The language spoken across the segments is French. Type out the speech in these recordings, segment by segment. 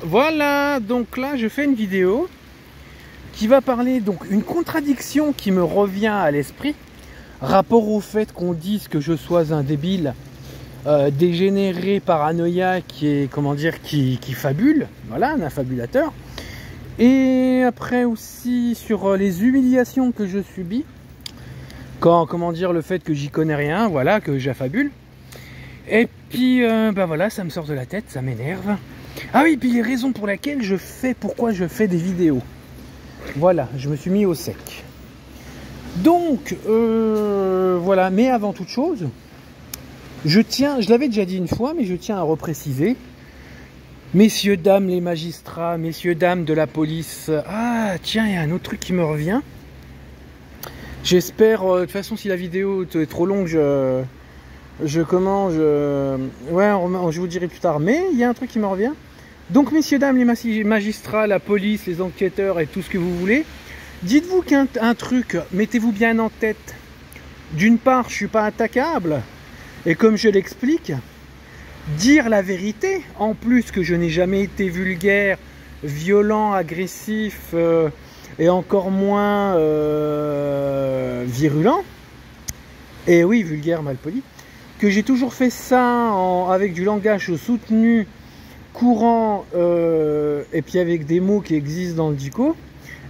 Voilà, donc là je fais une vidéo qui va parler, donc une contradiction qui me revient à l'esprit, rapport au fait qu'on dise que je sois un débile, dégénéré, paranoïaque et comment dire, qui fabule, voilà, un affabulateur. Et après aussi sur les humiliations que je subis, quand, comment dire, le fait que j'y connais rien, voilà, que j'affabule. Et puis, bah voilà, ça me sort de la tête, ça m'énerve. Ah oui, puis les raisons pour lesquelles pourquoi je fais des vidéos. Voilà, je me suis mis au sec. Donc, voilà, mais avant toute chose, je l'avais déjà dit une fois, mais je tiens à repréciser. Messieurs, dames, les magistrats, messieurs, dames de la police. Ah, tiens, il y a un autre truc qui me revient. J'espère, de toute façon, si la vidéo est trop longue, ouais, je vous dirai plus tard. Mais il y a un truc qui me revient. Donc, messieurs, dames, les magistrats, la police, les enquêteurs et tout ce que vous voulez, dites-vous qu'un truc, mettez-vous bien en tête. D'une part, je ne suis pas attaquable. Et comme je l'explique, dire la vérité, en plus que je n'ai jamais été vulgaire, violent, agressif et encore moins virulent, et oui, vulgaire, malpoli, que j'ai toujours fait ça avec du langage soutenu, courant, et puis avec des mots qui existent dans le dico,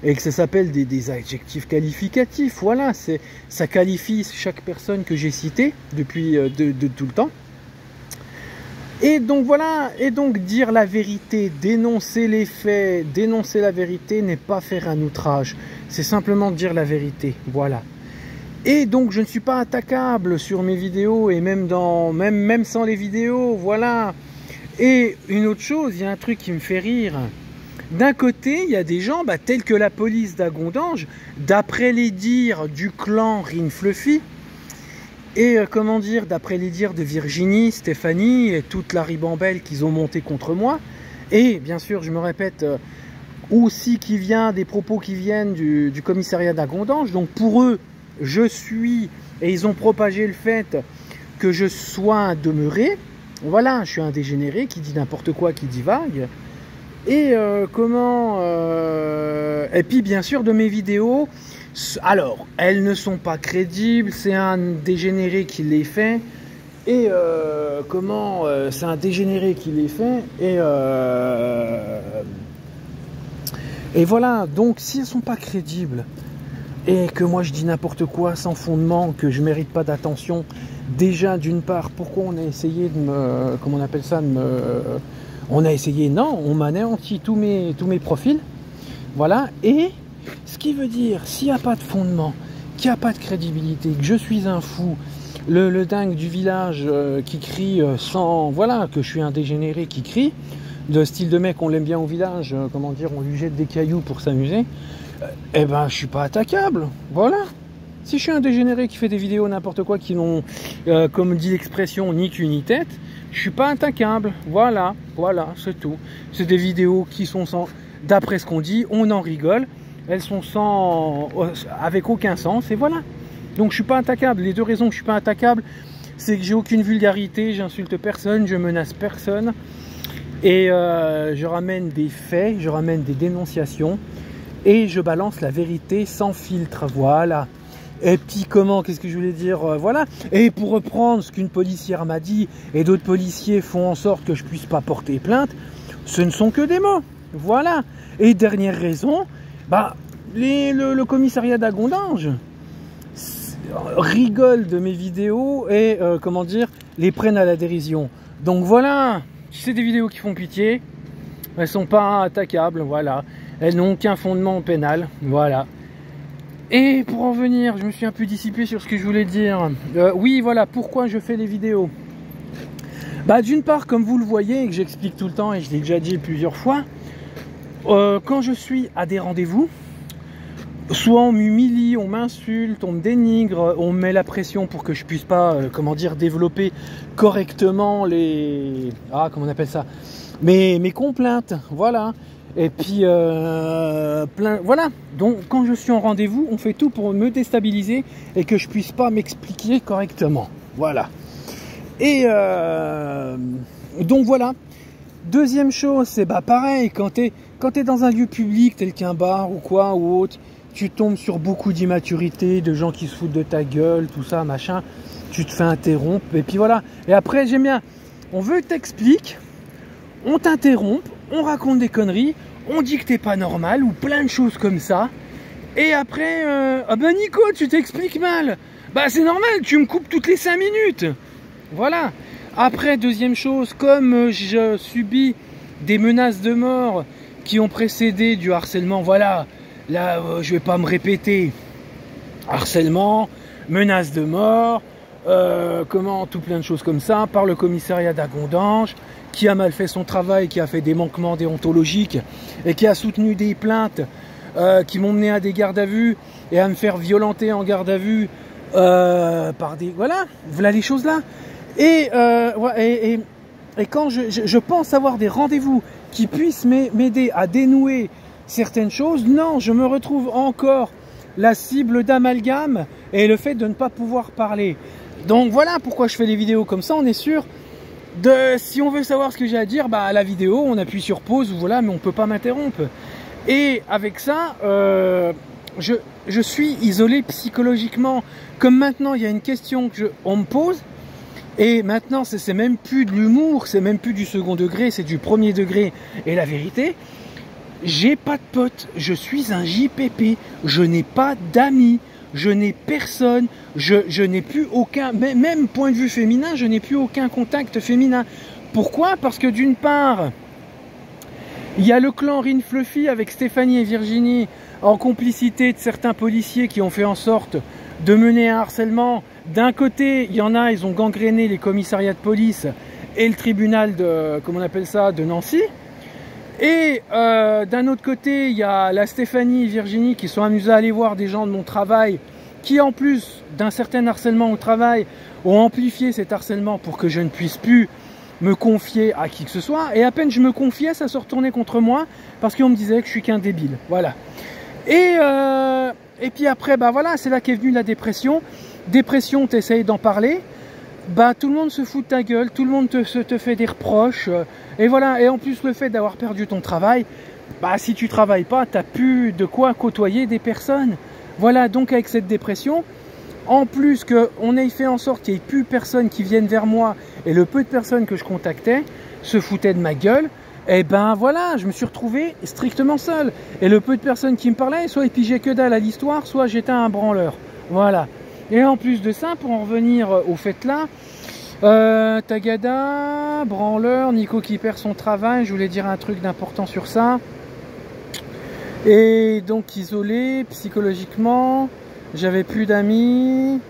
et que ça s'appelle des adjectifs qualificatifs. Voilà, ça qualifie chaque personne que j'ai citée depuis de tout le temps. Et donc voilà, et donc dire la vérité, dénoncer les faits, dénoncer la vérité n'est pas faire un outrage, c'est simplement dire la vérité, voilà. Et donc je ne suis pas attaquable sur mes vidéos et même sans les vidéos, voilà. Et une autre chose, il y a un truc qui me fait rire. D'un côté, il y a des gens tels que la police d'Agondange, d'après les dires du clan Rin Fluffy, et comment dire, d'après les dires de Virginie, Stéphanie et toute la ribambelle qu'ils ont monté contre moi, et bien sûr, je me répète, aussi des propos qui viennent du commissariat d'Agondange. Donc pour eux, je suis, et ils ont propagé le fait que je sois un demeuré. Voilà, je suis un dégénéré qui dit n'importe quoi, qui divague. Et et puis bien sûr de mes vidéos. Alors, elles ne sont pas crédibles, c'est un dégénéré qui les fait, et c'est un dégénéré qui les fait, et voilà, donc si elles ne sont pas crédibles, et que moi je dis n'importe quoi sans fondement, que je ne mérite pas d'attention, déjà d'une part, pourquoi on a essayé de me, comment on appelle ça, on a essayé, non, on m'a anéanti tous mes profils, voilà, et ce qui veut dire, s'il n'y a pas de fondement, qu'il n'y a pas de crédibilité, que je suis un fou, le dingue du village qui crie voilà, que je suis un dégénéré qui crie, de style de mec, on l'aime bien au village, comment dire, on lui jette des cailloux pour s'amuser, eh ben, je suis pas attaquable, voilà. Si je suis un dégénéré qui fait des vidéos n'importe quoi, qui n'ont, comme dit l'expression, ni queue ni tête, je suis pas attaquable, voilà, c'est tout. C'est des vidéos qui sont d'après ce qu'on dit, on en rigole, elles sont avec aucun sens, et voilà. Donc je suis pas attaquable. Les deux raisons que je suis pas attaquable, c'est que j'ai aucune vulgarité, j'insulte personne, je menace personne, et je ramène des faits, je ramène des dénonciations, et je balance la vérité sans filtre, voilà. Et puis qu'est-ce que je voulais dire, voilà. Et pour reprendre ce qu'une policière m'a dit, et d'autres policiers font en sorte que je puisse pas porter plainte, ce ne sont que des mots, voilà. Et dernière raison, le commissariat d'Agondange rigole de mes vidéos et les prennent à la dérision. Donc voilà, c'est des vidéos qui font pitié, elles sont pas attaquables, voilà, elles n'ont aucun fondement pénal, voilà. Et pour en venir, je me suis un peu dissipé sur ce que je voulais dire. Oui, voilà, pourquoi je fais les vidéos. D'une part, comme vous le voyez et que j'explique tout le temps et je l'ai déjà dit plusieurs fois, quand je suis à des rendez-vous, soit on m'humilie, on m'insulte, on me dénigre, on me met la pression pour que je puisse pas, développer correctement mes complaintes, voilà. Et puis voilà. Donc quand je suis en rendez-vous, on fait tout pour me déstabiliser et que je puisse pas m'expliquer correctement, voilà. Et donc voilà. Deuxième chose, c'est bah pareil, quand t'es dans un lieu public tel qu'un bar ou quoi ou autre, tu tombes sur beaucoup d'immaturité, de gens qui se foutent de ta gueule, tout ça, machin, tu te fais interrompre, et puis voilà. Et après, j'aime bien, on veut que t'expliques, on t'interrompt, on raconte des conneries, on dit que t'es pas normal, ou plein de choses comme ça, et après, ah bah Nico, tu t'expliques mal, bah c'est normal, tu me coupes toutes les 5 minutes, voilà. Après, deuxième chose, comme je subis des menaces de mort qui ont précédé du harcèlement, voilà, là je vais pas me répéter, harcèlement, menaces de mort, tout plein de choses comme ça, par le commissariat d'Agondange, qui a mal fait son travail, qui a fait des manquements déontologiques et qui a soutenu des plaintes qui m'ont mené à des gardes à vue et à me faire violenter en garde à vue par des... Voilà les choses là. Et quand je pense avoir des rendez-vous qui puissent m'aider à dénouer certaines choses, non, je me retrouve encore la cible d'amalgame et le fait de ne pas pouvoir parler. Donc voilà pourquoi je fais des vidéos comme ça, on est sûr de, si on veut savoir ce que j'ai à dire, bah à la vidéo, on appuie sur pause, voilà, mais on ne peut pas m'interrompre. Et avec ça, je suis isolé psychologiquement. Comme maintenant, il y a une question on me pose, et maintenant, c'est même plus de l'humour, c'est même plus du second degré, c'est du premier degré. Et la vérité, j'ai pas de potes, je suis un JPP, je n'ai pas d'amis, je n'ai personne, je n'ai plus aucun, même point de vue féminin, je n'ai plus aucun contact féminin. Pourquoi? Parce que d'une part, il y a le clan Rin Fluffy avec Stéphanie et Virginie en complicité de certains policiers qui ont fait en sorte de mener un harcèlement. D'un côté, il y en a, ils ont gangréné les commissariats de police et le tribunal de, comment on appelle ça, de Nancy. Et d'un autre côté, il y a la Stéphanie et Virginie qui sont amusées à aller voir des gens de mon travail qui, en plus d'un certain harcèlement au travail, ont amplifié cet harcèlement pour que je ne puisse plus me confier à qui que ce soit. Et à peine je me confiais, ça se retournait contre moi parce qu'on me disait que je suis qu'un débile. Voilà. Et puis après, bah voilà, c'est là qu'est venue la dépression. Dépression, t'essayes d'en parler, bah tout le monde se fout de ta gueule, tout le monde te fait des reproches, et voilà. Et en plus le fait d'avoir perdu ton travail, bah si tu travailles pas, t'as plus de quoi côtoyer des personnes. Voilà, donc avec cette dépression, en plus qu'on ait fait en sorte qu'il n'y ait plus personne qui vienne vers moi, et le peu de personnes que je contactais se foutaient de ma gueule, et ben voilà, je me suis retrouvé strictement seul. Et le peu de personnes qui me parlaient, soit ils pigeaient que dalle à l'histoire, soit j'étais un branleur. Voilà. Et en plus de ça, pour en revenir au fait là, Tagada, branleur, Nico qui perd son travail, je voulais dire un truc d'important sur ça. Et donc isolé psychologiquement, j'avais plus d'amis.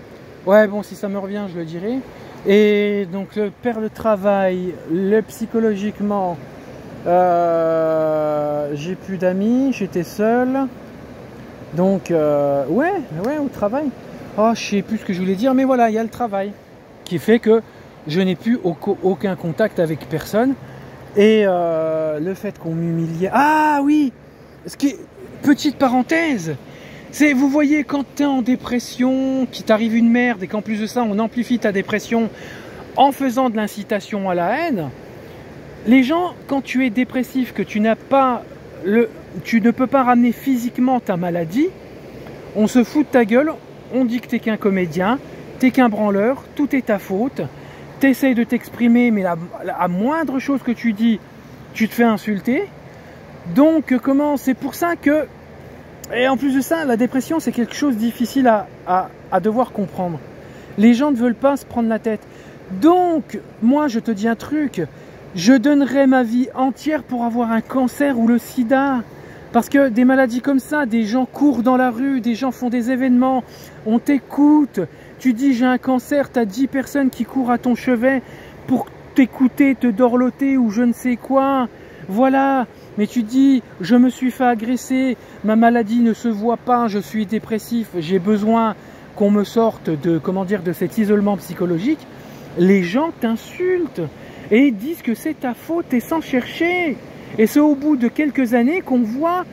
Ouais bon, si ça me revient, je le dirai. Et donc le perdre le travail, le psychologiquement, j'ai plus d'amis, j'étais seul. Donc ouais, au travail. Oh, je sais plus ce que je voulais dire, mais voilà, il y a le travail qui fait que je n'ai plus aucun contact avec personne. Et le fait qu'on m'humiliait... Ah oui, petite parenthèse, c'est, vous voyez, quand tu es en dépression, qu'il t'arrive une merde, et qu'en plus de ça, on amplifie ta dépression en faisant de l'incitation à la haine, les gens, quand tu es dépressif, que tu n'as pas tu ne peux pas ramener physiquement ta maladie, on se fout de ta gueule. On dit que t'es qu'un comédien, t'es qu'un branleur, tout est ta faute, t'essayes de t'exprimer, mais la moindre chose que tu dis, tu te fais insulter. Donc comment, c'est pour ça que, et en plus de ça, la dépression c'est quelque chose de difficile à devoir comprendre. Les gens ne veulent pas se prendre la tête. Donc, moi je te dis un truc, je donnerais ma vie entière pour avoir un cancer ou le sida. Parce que des maladies comme ça, des gens courent dans la rue, des gens font des événements, on t'écoute, tu dis j'ai un cancer, tu as 10 personnes qui courent à ton chevet pour t'écouter, te dorloter ou je ne sais quoi. Voilà, mais tu dis je me suis fait agresser, ma maladie ne se voit pas, je suis dépressif, j'ai besoin qu'on me sorte de, comment dire, de cet isolement psychologique. Les gens t'insultent et disent que c'est ta faute et sans chercher. Et c'est au bout de quelques années qu'on voit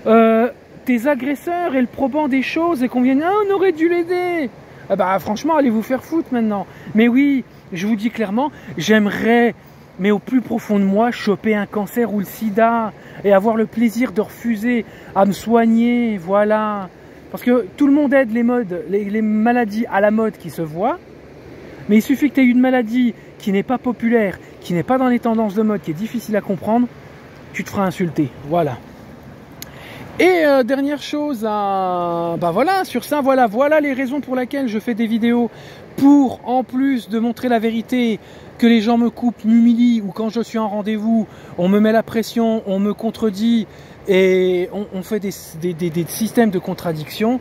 tes agresseurs et le probant des choses et qu'on vienne « Ah, on aurait dû l'aider !» Ah bah franchement, allez vous faire foutre maintenant. Mais oui, je vous dis clairement, j'aimerais mais au plus profond de moi, choper un cancer ou le sida et avoir le plaisir de refuser à me soigner, voilà. Parce que tout le monde aide les maladies à la mode qui se voient, mais il suffit que tu aies une maladie qui n'est pas populaire, qui n'est pas dans les tendances de mode, qui est difficile à comprendre, tu te feras insulter, voilà. Et dernière chose, bah voilà, sur ça, voilà les raisons pour lesquelles je fais des vidéos, pour, en plus de montrer la vérité, que les gens me coupent, m'humilient, ou quand je suis en rendez-vous, on me met la pression, on me contredit, et on fait des systèmes de contradiction.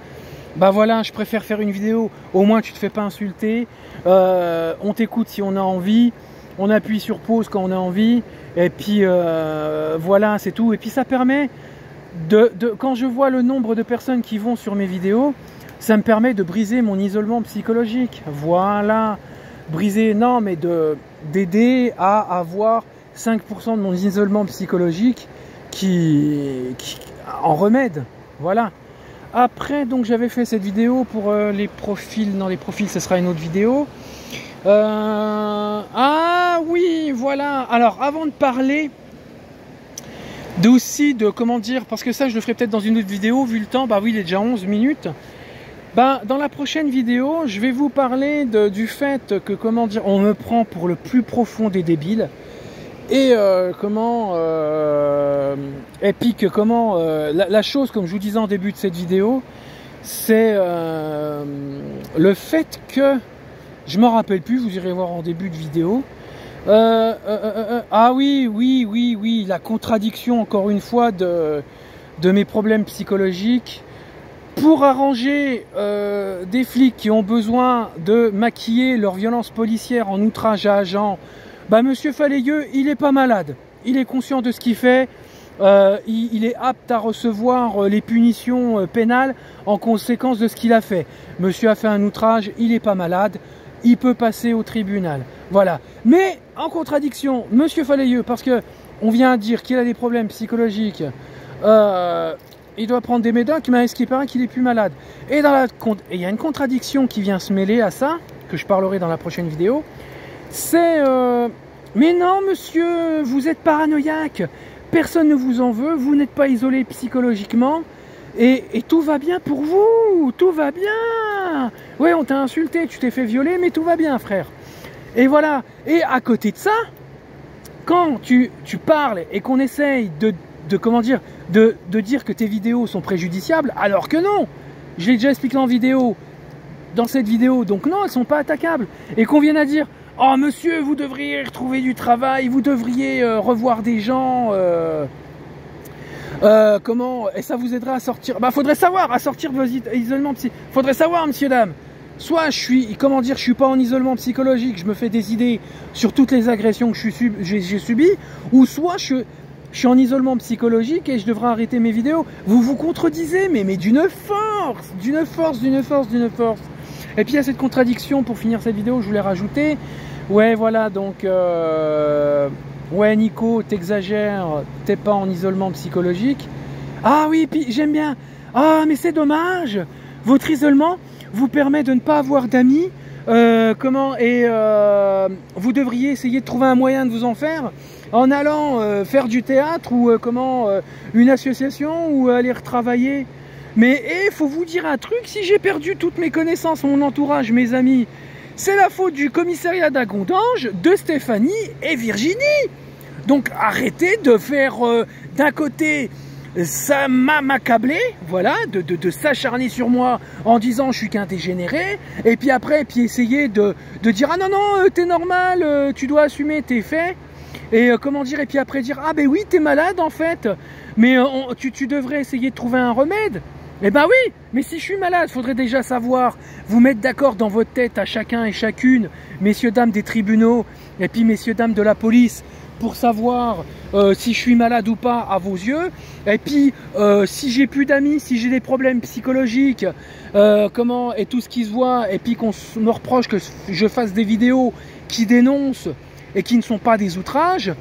Bah voilà, je préfère faire une vidéo, au moins tu te fais pas insulter, on t'écoute si on a envie, on appuie sur pause quand on a envie, et puis voilà, c'est tout. Et puis ça permet, quand je vois le nombre de personnes qui vont sur mes vidéos, ça me permet de briser mon isolement psychologique. Voilà, briser, non, mais d'aider à avoir 5% de mon isolement psychologique qui en remède. Voilà. Après, donc j'avais fait cette vidéo pour les profils. Non, les profils, ce sera une autre vidéo. Ah oui, voilà. Alors, avant de parler aussi de comment dire, parce que ça je le ferai peut-être dans une autre vidéo vu le temps, bah oui il est déjà 11 minutes. Bah, dans la prochaine vidéo je vais vous parler du fait que comment dire, on me prend pour le plus profond des débiles et et puis que comment la chose, comme je vous disais en début de cette vidéo, c'est le fait que je m'en rappelle plus, vous irez voir en début de vidéo. Ah oui, la contradiction encore une fois de mes problèmes psychologiques pour arranger des flics qui ont besoin de maquiller leur violence policière en outrage à agent. Bah monsieur Falayeux, il est pas malade, il est conscient de ce qu'il fait, il est apte à recevoir les punitions pénales en conséquence de ce qu'il a fait. Monsieur a fait un outrage, il est pas malade, il peut passer au tribunal. Voilà. Mais en contradiction, monsieur Falayeux, parce que on vient dire qu'il a des problèmes psychologiques, il doit prendre des médocs, mais est-ce qu'il paraît qu'il est plus malade? Et il y a une contradiction qui vient se mêler à ça, que je parlerai dans la prochaine vidéo. C'est mais non monsieur, vous êtes paranoïaque, personne ne vous en veut, vous n'êtes pas isolé psychologiquement. Et tout va bien pour vous, tout va bien. Ouais, on t'a insulté, tu t'es fait violer, mais tout va bien, frère. Et voilà. Et à côté de ça, quand tu parles et qu'on essaye comment dire, de dire que tes vidéos sont préjudiciables, alors que non, je l'ai déjà expliqué en vidéo, dans cette vidéo, donc non, elles sont pas attaquables. Et qu'on vienne à dire, oh monsieur, vous devriez retrouver du travail, vous devriez revoir des gens. Comment, et ça vous aidera à sortir. Bah, faudrait savoir à sortir de vos isolements psy. Faudrait savoir, monsieur, dame. Soit je suis, comment dire, je suis pas en isolement psychologique, je me fais des idées sur toutes les agressions que j'ai subies, ou soit je suis en isolement psychologique et je devrais arrêter mes vidéos. Vous vous contredisez, mais d'une force, d'une force. Et puis il y a cette contradiction, pour finir cette vidéo, je voulais rajouter. Ouais, voilà, donc. Ouais Nico, t'exagères, t'es pas en isolement psychologique. Ah oui, puis j'aime bien. Ah mais c'est dommage. Votre isolement vous permet de ne pas avoir d'amis. Vous devriez essayer de trouver un moyen de vous en faire en allant faire du théâtre ou une association ou aller retravailler. Mais faut vous dire un truc, si j'ai perdu toutes mes connaissances, mon entourage, mes amis, c'est la faute du commissariat d'Agondange, de Stéphanie et Virginie. Donc arrêtez de faire d'un côté ça m'accabler, voilà, de s'acharner sur moi en disant je suis qu'un dégénéré, et puis après essayer de dire ah non t'es normal, tu dois assumer tes faits, et comment dire, et puis après dire ah ben oui t'es malade en fait, mais tu devrais essayer de trouver un remède. Eh ben oui, mais si je suis malade, faudrait déjà savoir, vous mettre d'accord dans votre tête à chacun et chacune, messieurs, dames des tribunaux, et puis messieurs, dames de la police, pour savoir si je suis malade ou pas à vos yeux, et puis si j'ai plus d'amis, si j'ai des problèmes psychologiques, et tout ce qui se voit, et puis qu'on me reproche que je fasse des vidéos qui dénoncent et qui ne sont pas des outrages,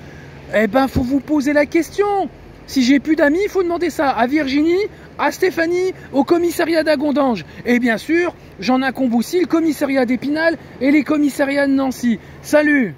eh ben faut vous poser la question. Si j'ai plus d'amis, il faut demander ça à Virginie, à Stéphanie, au commissariat d'Agondange. Et bien sûr, j'en incombe aussi le commissariat d'Épinal et les commissariats de Nancy. Salut!